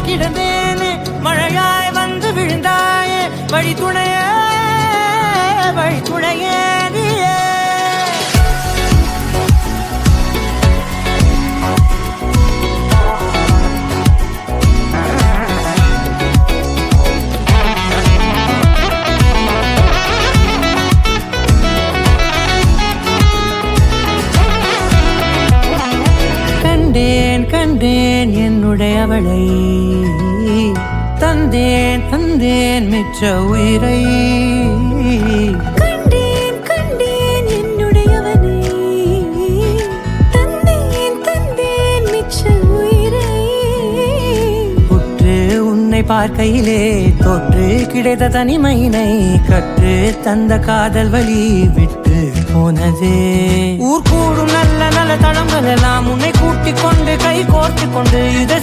கிடந்தேனே மழையாய் வந்து விழுந்தாயே வழி துணையே நீயே கண்டேன் என்னுடையவளை தந்தேன் மிச்ச உயிரை கண்டேன் என்னுடையவனை தந்தேன் மிச்ச உயிரை உற்று உன்னை பார்க்கையிலே தோற்று கிடைத்த தனிமையினை கற்று தந்த காதல் வழி விட்டு போனதே ஊர் கூடும் நல்ல நல்ல தளங்கள் எல்லாம் உன்னை கூட்டிக் கொண்டு கை கோர்த்து கொண்டு இதை